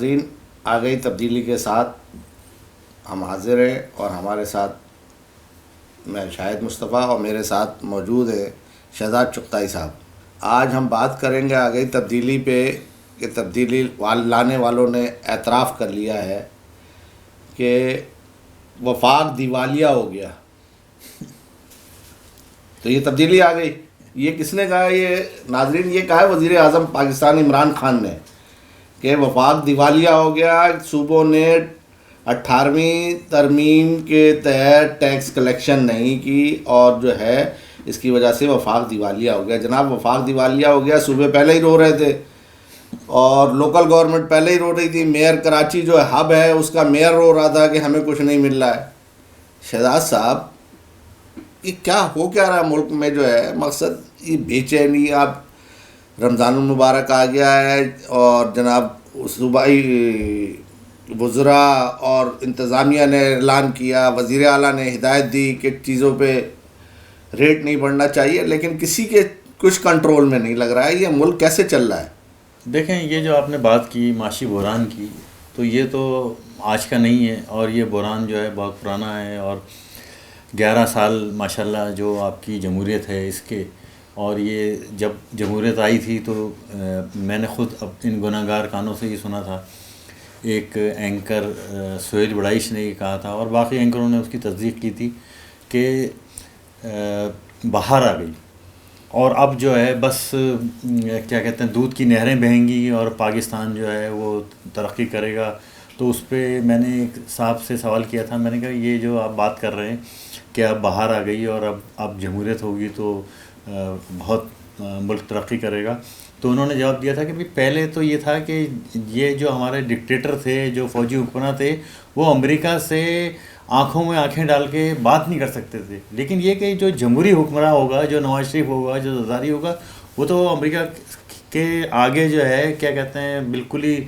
ناظرین، آ گئی تبدیلی کے ساتھ ہم حاضر ہیں، اور ہمارے ساتھ میں شاہد مصطفیٰ اور میرے ساتھ موجود ہے شہزاد چغتائی صاحب۔ آج ہم بات کریں گے آ گئی تبدیلی پہ کہ تبدیلی لانے والوں نے اعتراف کر لیا ہے کہ وفاق دیوالیہ ہو گیا۔ تو یہ تبدیلی آ گئی، یہ کس نے کہا؟ یہ ناظرین یہ کہا ہے وزیر اعظم پاکستان عمران خان نے کہ وفاق دیوالیہ ہو گیا، صوبوں نے 18ویں ترمیم کے تحت ٹیکس کلیکشن نہیں کی اور جو ہے اس کی وجہ سے وفاق دیوالیہ ہو گیا۔ جناب وفاق دیوالیہ ہو گیا، صوبے پہلے ہی رو رہے تھے اور لوکل گورنمنٹ پہلے ہی رو رہی تھی۔ میئر کراچی جو ہب ہے اس کا میئر رو رہا تھا کہ ہمیں کچھ نہیں مل رہا ہے۔ شہزاد صاحب، یہ کیا ہو کیا رہا ہے ملک میں؟ جو ہے مقصد یہ بے چینی، اب رمضان المبارک آ گیا ہے اور جناب صوبائی وزراء اور انتظامیہ نے اعلان کیا، وزیر اعلیٰ نے ہدایت دی کہ چیزوں پہ ریٹ نہیں بڑھنا چاہیے، لیکن کسی کے کچھ کنٹرول میں نہیں لگ رہا ہے۔ یہ ملک کیسے چل رہا ہے؟ دیکھیں، یہ جو آپ نے بات کی معاشی بحران کی، تو یہ تو آج کا نہیں ہے، اور یہ بحران جو ہے بہت پرانا ہے، اور 11 سال ماشاءاللہ جو آپ کی جمہوریت ہے اس کے، اور یہ جب جمہوریت آئی تھی تو میں نے خود اب ان گناہ گار کانوں سے یہ سنا تھا، ایک اینکر سہیل بڑائش نے یہ کہا تھا اور باقی اینکروں نے اس کی تصدیق کی تھی کہ بہار آ گئی اور اب جو ہے بس کیا کہتے ہیں دودھ کی نہریں بہیں گی اور پاکستان جو ہے وہ ترقی کرے گا۔ تو اس پہ میں نے ایک صاحب سے سوال کیا تھا، میں نے کہا یہ جو آپ بات کر رہے ہیں کہ اب بہار آ گئی اور اب جمہوریت ہوگی تو بہت ملک ترقی کرے گا، تو انہوں نے جواب دیا تھا کہ پہلے تو یہ تھا کہ یہ جو ہمارے ڈکٹیٹر تھے، جو فوجی حکمراں تھے، وہ امریکہ سے آنکھوں میں آنکھیں ڈال کے بات نہیں کر سکتے تھے، لیکن یہ کہ جو جمہوری حکمراں ہوگا، جو نواز شریف ہوگا، جو زرداری ہوگا، وہ تو امریکہ کے آگے جو ہے کیا کہتے ہیں بالکل ہی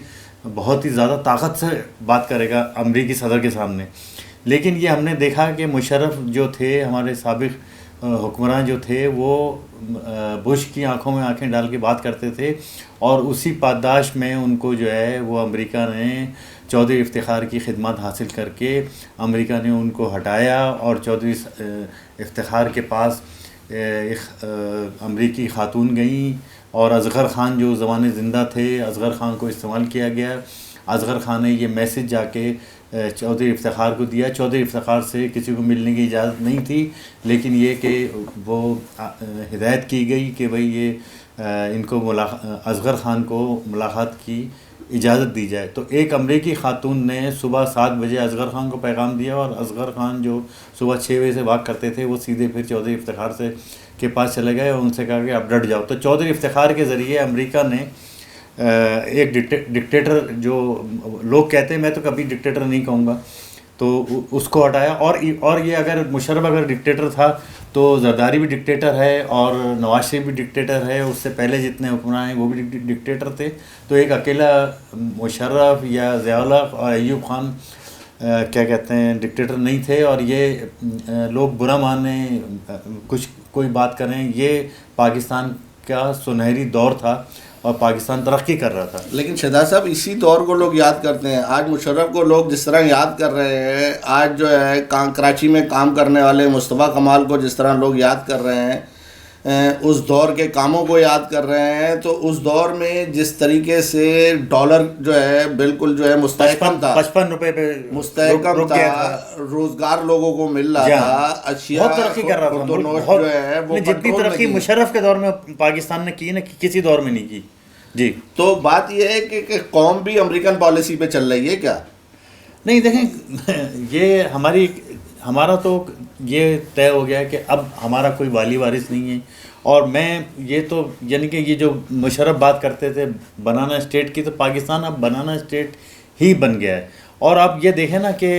بہت ہی زیادہ طاقت سے بات کرے گا امریکی صدر کے سامنے۔ لیکن یہ ہم نے دیکھا کہ مشرف جو تھے، ہمارے سابق حکمراں جو تھے، وہ بش کی آنکھوں میں آنکھیں ڈال کے بات کرتے تھے، اور اسی پاداش میں ان کو جو ہے وہ امریکہ نے چودھری افتخار کی خدمات حاصل کر کے امریکہ نے ان کو ہٹایا، اور چودھری افتخار کے پاس ایک امریکی خاتون گئیں، اور اصغر خان جو زمانے زندہ تھے، اصغر خان کو استعمال کیا گیا۔ اصغر خان نے یہ میسج جا کے چودھری افتخار کو دیا۔ چودھری افتخار سے کسی کو ملنے کی اجازت نہیں تھی، لیکن یہ کہ وہ ہدایت کی گئی کہ بھئی یہ ان کو اصغر خان کو ملاقات کی اجازت دی جائے۔ تو ایک امریکی خاتون نے صبح 7 بجے اصغر خان کو پیغام دیا، اور اصغر خان جو صبح 6 بجے سے واک کرتے تھے، وہ سیدھے پھر چودھری افتخار سے کے پاس چلے گئے اور ان سے کہا کہ اب ڈٹ جاؤ۔ تو چودھری افتخار کے ذریعے امریکہ نے ایک ڈکٹیٹر، جو لوگ کہتے ہیں، میں تو کبھی ڈکٹیٹر نہیں کہوں گا، تو اس کو ہٹایا۔ اور یہ اگر مشرف اگر ڈکٹیٹر تھا تو زرداری بھی ڈکٹیٹر ہے، اور نواز شریف بھی ڈکٹیٹر ہے، اس سے پہلے جتنے حکمراں ہیں وہ بھی ڈکٹیٹر تھے۔ تو ایک اکیلا مشرف یا ضیاء الحق اور ایوب خان کیا کہتے ہیں ڈکٹیٹر نہیں تھے، اور یہ لوگ برا مانیں، کوئی بات کریں، یہ پاکستان کا سنہری دور تھا اور پاکستان ترقی کر رہا تھا۔ لیکن شہزاد صاحب، اسی دور کو لوگ یاد کرتے ہیں۔ آج مشرف کو لوگ جس طرح یاد کر رہے ہیں، آج جو ہے کراچی میں کام کرنے والے مصطفیٰ کمال کو جس طرح لوگ یاد کر رہے ہیں، اس دور کے کاموں کو یاد کر رہے ہیں، تو اس دور میں جس طریقے سے ڈالر جو ہے بالکل جو ہے مستحکم تھا، 55 روپے پہ مستحکم تھا، روزگار لوگوں کو مل رہا تھا، اشیاء بہت ترقی کر رہا تھا، جو ہے وہ جتنی ترقی مشرف کے دور میں پاکستان نے کی نا، کسی دور میں نہیں کی۔ جی، تو بات یہ ہے کہ قوم بھی امریکن پالیسی پہ چل رہی ہے کیا؟ نہیں، دیکھیں، یہ ہمارا تو یہ طے ہو گیا کہ اب ہمارا کوئی والی وارث نہیں ہے، اور میں یہ تو یعنی کہ یہ جو مشرف بات کرتے تھے بنانا اسٹیٹ کی، تو پاکستان اب بنانا اسٹیٹ ہی بن گیا ہے۔ اور آپ یہ دیکھیں نا کہ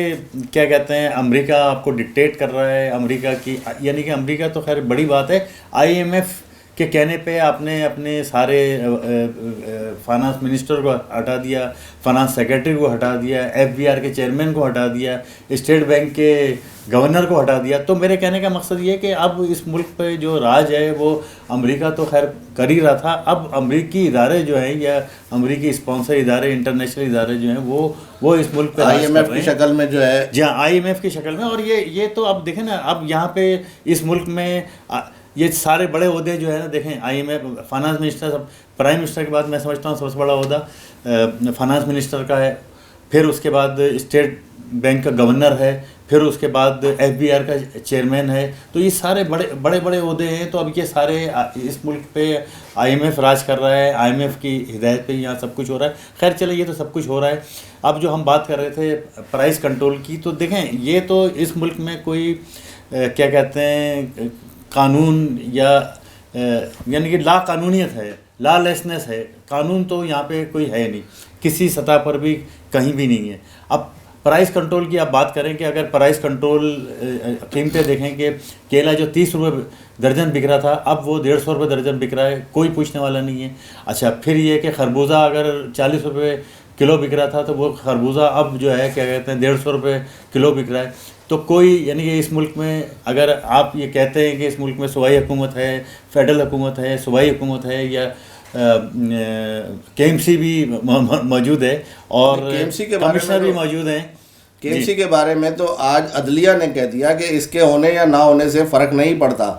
کیا کہتے ہیں امریکہ آپ کو ڈکٹیٹ کر رہا ہے، امریکہ کی یعنی کہ امریکہ تو خیر بڑی بات ہے، IMF کہ کہنے پہ آپ نے اپنے سارے فائنانس منسٹر کو ہٹا دیا, فائنانس سیکرٹری کو ہٹا دیا, FBR کے چیئرمین کو ہٹا دیا, اسٹیٹ بینک کے گورنر کو ہٹا دیا. تو میرے کہنے کا مقصد یہ کہ اب اس ملک پہ جو راج ہے وہ امریکہ تو خیر کر ہی رہا تھا, اب امریکی ادارے جو ہیں یا امریکی اسپانسر ادارے, انٹرنیشنل ادارے جو ہیں وہ اس ملک پہ IMF کی شکل میں جو ہے, جی ہاں IMF کی شکل میں. اور یہ تو اب دیکھیں نا, اب یہاں پہ اس ملک میں یہ سارے بڑے عہدے جو ہے نا, دیکھیں IMF finance minister, prime minister کے بعد میں سمجھتا ہوں سب سے بڑا عہدہ فائنانس منسٹر کا ہے, پھر اس کے بعد اسٹیٹ بینک کا گورنر ہے, پھر اس کے بعد FBR کا چیئرمین ہے. تو یہ سارے بڑے بڑے عہدے ہیں. تو اب یہ سارے اس ملک پہ IMF راج کر رہا ہے, IMF کی ہدایت پہ یہاں سب کچھ ہو رہا ہے. خیر چلے, یہ تو سب کچھ ہو رہا ہے. اب جو ہم بات کر رہے تھے پرائز کنٹرول کی, تو دیکھیں یہ تو اس ملک میں کوئی کیا کہتے ہیں قانون یا یعنی کہ لا قانونیت ہے, لا لیسنس ہے. قانون تو یہاں پہ کوئی ہے نہیں, کسی سطح پر بھی کہیں بھی نہیں ہے. اب پرائز کنٹرول کی آپ بات کریں کہ اگر پرائز کنٹرول قیمتیں دیکھیں کہ کیلا جو 30 روپے درجن بک رہا تھا, اب وہ 150 روپے درجن بک رہا ہے, کوئی پوچھنے والا نہیں ہے. اچھا, پھر یہ کہ خربوزہ اگر 40 روپے کلو بک رہا تھا, تو وہ خربوزہ اب جو ہے کیا کہتے ہیں 150 روپے کلو بک رہا ہے. تو کوئی یعنی کہ اس ملک میں اگر آپ یہ کہتے ہیں کہ اس ملک میں صوبائی حکومت ہے, فیڈرل حکومت ہے, صوبائی حکومت ہے, یا KMC بھی موجود ہے اور کمشنر بھی موجود ہیں. KMC کے بارے میں تو آج عدلیہ نے کہہ دیا کہ اس کے ہونے یا نہ ہونے سے فرق نہیں پڑتا,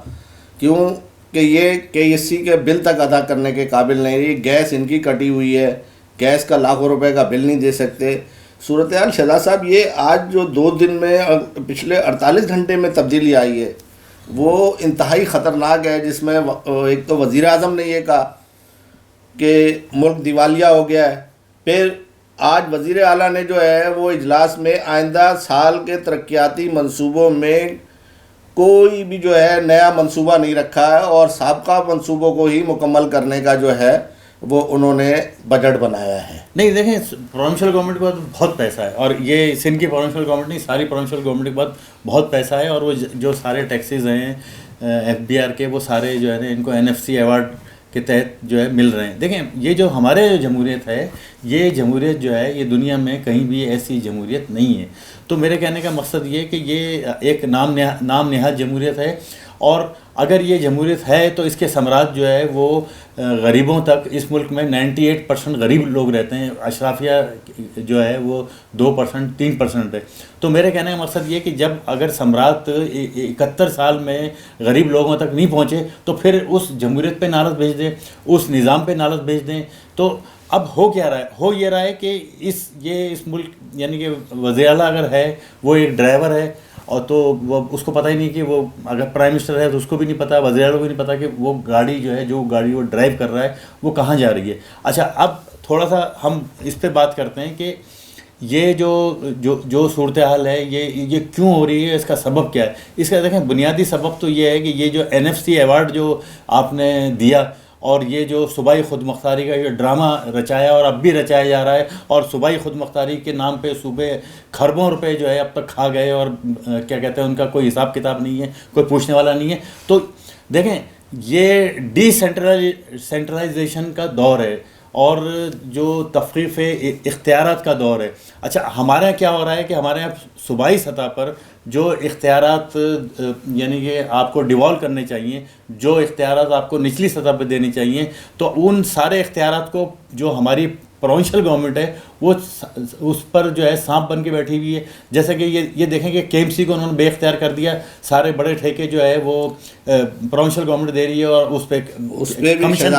کیوں کہ یہ KSC کے بل تک ادا کرنے کے قابل نہیں رہی. گیس ان کی کٹی ہوئی ہے, گیس کا لاکھوں روپے کا بل نہیں دے سکتے. صورتحال شہزاد صاحب یہ آج جو 2 دن میں پچھلے 48 گھنٹے میں تبدیلی آئی ہے وہ انتہائی خطرناک ہے, جس میں ایک تو وزیر اعظم نے یہ کہا کہ ملک دیوالیہ ہو گیا ہے. پھر آج وزیر اعلیٰ نے جو ہے وہ اجلاس میں آئندہ سال کے ترقیاتی منصوبوں میں کوئی بھی جو ہے نیا منصوبہ نہیں رکھا ہے, اور سابقہ منصوبوں کو ہی مکمل کرنے کا جو ہے وہ انہوں نے بجٹ بنایا ہے. نہیں دیکھیں, پروونشل گورنمنٹ کے پاس بہت پیسہ ہے, اور یہ سندھ کی پروونشل گورنمنٹ نہیں, ساری پروونشل گورنمنٹ کے پاس بہت پیسہ ہے. اور وہ جو سارے ٹیکسیز ہیں FBR کے, وہ سارے جو ہے نا ان کو NFC ایوارڈ کے تحت جو ہے مل رہے ہیں. دیکھیں یہ جو ہمارے جمہوریت ہے, یہ جمہوریت جو ہے یہ دنیا میں کہیں بھی ایسی جمہوریت نہیں ہے. تو میرے کہنے کا مقصد یہ کہ یہ ایک نام نہاد جمہوریت ہے, اور اگر یہ جمہوریت ہے تو اس کے ثمرات جو ہے وہ غریبوں تک, اس ملک میں 98% غریب لوگ رہتے ہیں, اشرافیہ جو ہے وہ 2% 3% ہے. تو میرے کہنے کا مقصد یہ کہ جب اگر ثمرات 71 سال میں غریب لوگوں تک نہیں پہنچے تو پھر اس جمہوریت پہ نعرت بھیج دیں, اس نظام پہ نعرت بھیج دیں. تو اب ہو کیا رہا ہے, ہو یہ رہا ہے کہ اس ملک یعنی کہ وزیر اعلیٰ اگر ہے وہ ایک ڈرائیور ہے, اور تو وہ اس کو پتہ ہی نہیں کہ وہ اگر پرائم منسٹر ہے تو اس کو بھی نہیں پتہ, وزیر اعلیٰ کو بھی نہیں پتہ کہ وہ گاڑی جو ہے, جو گاڑی وہ ڈرائیو کر رہا ہے وہ کہاں جا رہی ہے. اچھا, اب تھوڑا سا ہم اس پہ بات کرتے ہیں کہ یہ جو صورتحال ہے یہ کیوں ہو رہی ہے, اس کا سبب کیا ہے. اس کا دیکھیں بنیادی سبب تو یہ ہے کہ یہ جو NFC ایوارڈ جو آپ نے دیا, اور یہ جو صوبائی خود مختاری کا یہ ڈرامہ رچایا اور اب بھی رچایا جا رہا ہے, اور صوبائی خود مختاری کے نام پہ صوبے کھربوں روپے جو ہے اب تک کھا گئے, اور کیا کہتے ہیں ان کا کوئی حساب کتاب نہیں ہے, کوئی پوچھنے والا نہیں ہے. تو دیکھیں یہ ڈی سینٹرلائزیشن کا دور ہے, اور جو تفریق اختیارات کا دور ہے. اچھا, ہمارے یہاں کیا ہو رہا ہے کہ ہمارے یہاں صوبائی سطح پر جو اختیارات یعنی کہ آپ کو ڈیوالو کرنے چاہیے, جو اختیارات آپ کو نچلی سطح پہ دینی چاہیے, تو ان سارے اختیارات کو جو ہماری پروونشل گورنمنٹ ہے وہ اس پر جو ہے سانپ بن کے بیٹھی ہوئی ہے. جیسے کہ یہ دیکھیں کہ KMC کو انہوں نے بے اختیار کر دیا, سارے بڑے ٹھیکے جو ہے وہ پروونشل گورنمنٹ دے رہی ہے, اور اس پہ کمیشن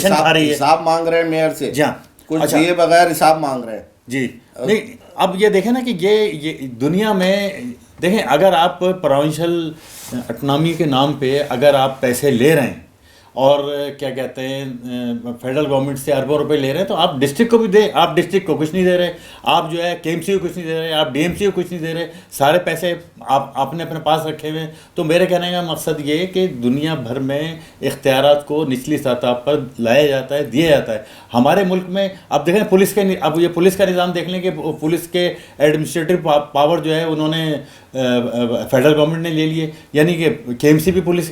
کھا رہی ہے, حساب مانگ رہے ہیں میئر سے, کچھ دیے بغیر حساب مانگ رہے ہیں. جی نہیں, اب یہ دیکھیں نا کہ یہ دنیا میں دیکھیں, اگر آپ پروونشل اکنامی کے نام پہ اگر آپ پیسے لے رہے ہیں, اور کیا کہتے ہیں فیڈرل گورنمنٹ سے اربوں روپے لے رہے ہیں, تو آپ ڈسٹرکٹ کو بھی دیں. آپ ڈسٹرکٹ کو کچھ نہیں دے رہے, آپ جو ہے KMC کو کچھ نہیں دے رہے, آپ DMC کو کچھ نہیں دے رہے, سارے پیسے آپ نے اپنے پاس رکھے ہوئے ہیں. تو میرے کہنے کا مقصد یہ ہے کہ دنیا بھر میں اختیارات کو نچلی سطح پر لایا جاتا ہے, دیا جاتا ہے. ہمارے ملک میں اب دیکھیں اب یہ پولیس کا نظام دیکھ لیں کہ پولیس کے ایڈمنسٹریٹو پاور جو ہے انہوں نے فیڈرل گورنمنٹ نے لے لیے، یعنی کہ KMC بھی پولیس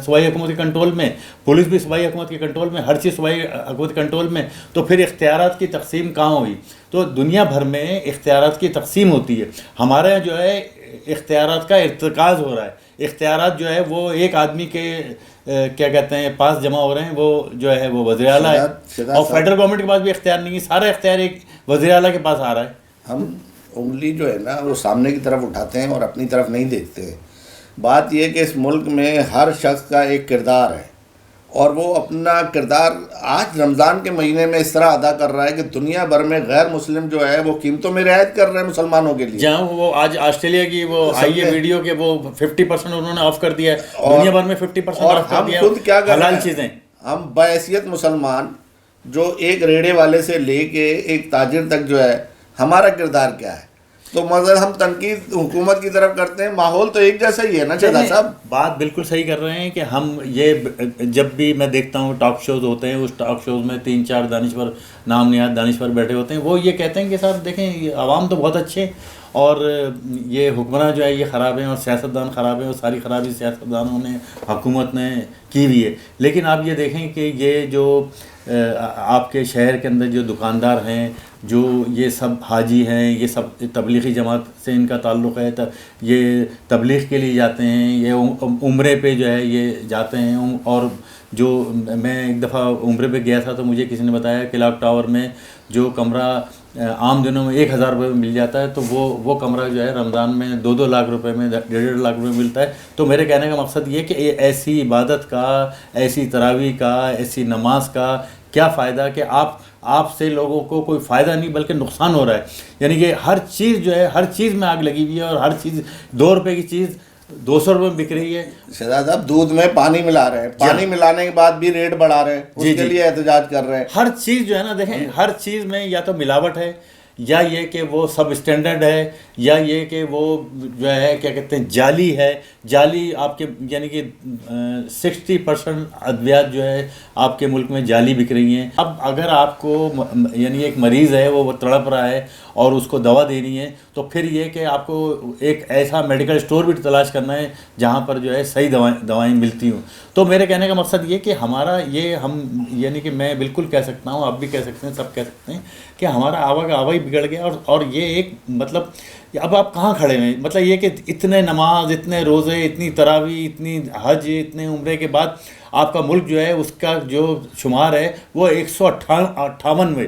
صوبائی حکومت کے کنٹرول میں، پولیس بھی صوبائی حکومت کے کنٹرول میں، ہر چیز صوبائی حکومت کے کنٹرول میں، تو پھر اختیارات کی تقسیم کہاں ہوئی؟ تو دنیا بھر میں اختیارات کی تقسیم ہوتی ہے، ہمارے یہاں جو ہے اختیارات کا ارتکاز ہو رہا ہے، اختیارات جو ہے وہ ایک آدمی کے کیا کہتے ہیں پاس جمع ہو رہے ہیں، وہ جو ہے وہ وزیر اعلیٰ ہے، اور فیڈرل گورنمنٹ کے پاس بھی اختیار نہیں ہے، سارا اختیار ایک وزیر اعلیٰ کے پاس آ رہا ہے۔ ہم انگلی جو ہے نا وہ سامنے کی طرف اٹھاتے ہیں اور اپنی طرف نہیں دیکھتے ہیں۔ بات یہ کہ اس ملک میں ہر شخص کا ایک کردار ہے، اور وہ اپنا کردار آج رمضان کے مہینے میں اس طرح ادا کر رہا ہے کہ دنیا بھر میں غیر مسلم جو ہے وہ قیمتوں میں رعایت کر رہے ہیں مسلمانوں کے لیے۔ جہاں وہ آج آسٹریلیا کی وہ آئی ہے ویڈیو کہ وہ 50% انہوں نے آف کر دیا ہے، دنیا بھر میں 50% آف کر دیا ہے حلال چیزیں۔ ہم بحیثیت مسلمان جو ایک ریڑے والے سے لے کے ایک تاجر تک جو ہے ہمارا کردار کیا ہے؟ تو مگر ہم تنقید حکومت کی طرف کرتے ہیں، ماحول تو ایک جیسا ہی ہے نا شہزاد صاحب۔ بات بالکل صحیح کر رہے ہیں کہ ہم یہ جب بھی میں دیکھتا ہوں ٹاک شوز ہوتے ہیں، اس ٹاک شوز میں 3-4 دانشور نام نہاد دانشور بیٹھے ہوتے ہیں، وہ یہ کہتے ہیں کہ صاحب دیکھیں یہ عوام تو بہت اچھے اور یہ حکمراں جو ہے یہ خراب ہیں اور سیاستدان خراب ہیں، اور ساری خرابی سیاستدانوں نے حکومت نے کی ہوئی ہے۔ لیکن آپ یہ دیکھیں کہ یہ جو آپ کے شہر کے اندر جو دکاندار ہیں، جو یہ سب حاجی ہیں، یہ سب تبلیغی جماعت سے ان کا تعلق ہے، یہ تبلیغ کے لیے جاتے ہیں، یہ عمرے پہ جو ہے یہ جاتے ہیں، اور جو میں ایک دفعہ عمرے پہ گیا تھا تو مجھے کسی نے بتایا کہ کلاک ٹاور میں جو کمرہ عام دنوں میں 1000 روپے میں مل جاتا ہے، تو وہ کمرہ جو ہے رمضان میں 2-2 لاکھ روپے میں 1.5 لاکھ روپے میں ملتا ہے۔ تو میرے کہنے کا مقصد یہ کہ ایسی عبادت کا، ایسی تراویح کا، ایسی نماز کا کیا فائدہ کہ آپ سے لوگوں کو کوئی فائدہ نہیں بلکہ نقصان ہو رہا ہے، یعنی کہ ہر چیز جو ہے ہر چیز میں آگ لگی ہوئی ہے، اور ہر چیز 2 روپے کی چیز 200 روپے میں بک رہی ہے۔ شہزاد صاحب دودھ میں پانی ملا رہے ہیں، پانی ملانے کے بعد بھی ریٹ بڑھا رہے ہیں، اس کے لیے احتجاج کر رہے ہیں۔ ہر چیز جو ہے نا دیکھیں، ہر چیز میں یا تو ملاوٹ ہے، یا یہ کہ وہ سب اسٹینڈرڈ ہے، یا یہ کہ وہ جو ہے کیا کہتے ہیں جعلی ہے، جعلی آپ کے یعنی کہ 60% ادویات جو ہے آپ کے ملک میں جعلی بک رہی ہیں۔ اب اگر آپ کو یعنی ایک مریض ہے وہ تڑپ رہا ہے اور اس کو دوا دینی ہے، تو پھر یہ کہ آپ کو ایک ایسا میڈیکل اسٹور بھی تلاش کرنا ہے جہاں پر جو ہے صحیح دوائیں ملتی ہوں۔ تو میرے کہنے کا مقصد یہ کہ ہمارا یہ ہم یعنی کہ میں بالکل کہہ سکتا ہوں، آپ بھی کہہ سکتے ہیں، سب کہہ سکتے ہیں کہ ہمارا آوا کا آوا ہی بگڑ گیا، اور یہ ایک مطلب اب آپ کہاں کھڑے ہیں؟ مطلب یہ کہ اتنے نماز، اتنے روزے، اتنی تراویح، اتنی حج، اتنے عمرے کے بعد آپ کا ملک جو ہے اس کا جو شمار ہے وہ 158 میں،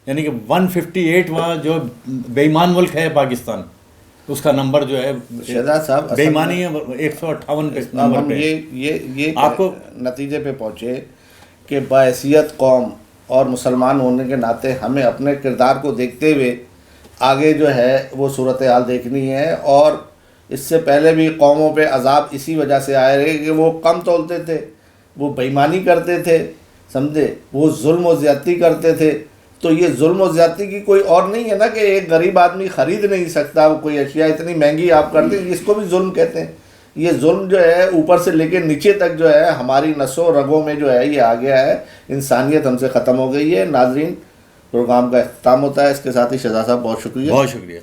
یعنی کہ 158 وہاں جو بے ایمان ملک ہے پاکستان، اس کا نمبر جو ہے شہزاد صاحب بے ایمانی ہے 158 پہ نمبر ہم پہ۔ یہ آپ کو نتیجے پہ پہنچے کہ بحیثیت قوم اور مسلمان ہونے کے ناطے ہمیں اپنے کردار کو دیکھتے ہوئے آگے جو ہے وہ صورتحال دیکھنی ہے، اور اس سے پہلے بھی قوموں پہ عذاب اسی وجہ سے آئے رہے کہ وہ کم تولتے تھے، وہ بے ایمانی کرتے تھے، سمجھے، وہ ظلم و زیادتی کرتے تھے۔ تو یہ ظلم و زیادتی کی کوئی اور نہیں ہے نا کہ ایک غریب آدمی خرید نہیں سکتا، وہ کوئی اشیاء اتنی مہنگی آپ کرتے ہیں، اس کو بھی ظلم کہتے ہیں۔ یہ ظلم جو ہے اوپر سے لے کے نیچے تک جو ہے ہماری نسوں رگوں میں جو ہے یہ آ گیا ہے، انسانیت ہم سے ختم ہو گئی ہے۔ ناظرین، پروگرام کا اختتام ہوتا ہے، اس کے ساتھ ہی شہزاد صاحب بہت شکریہ۔ بہت شکریہ۔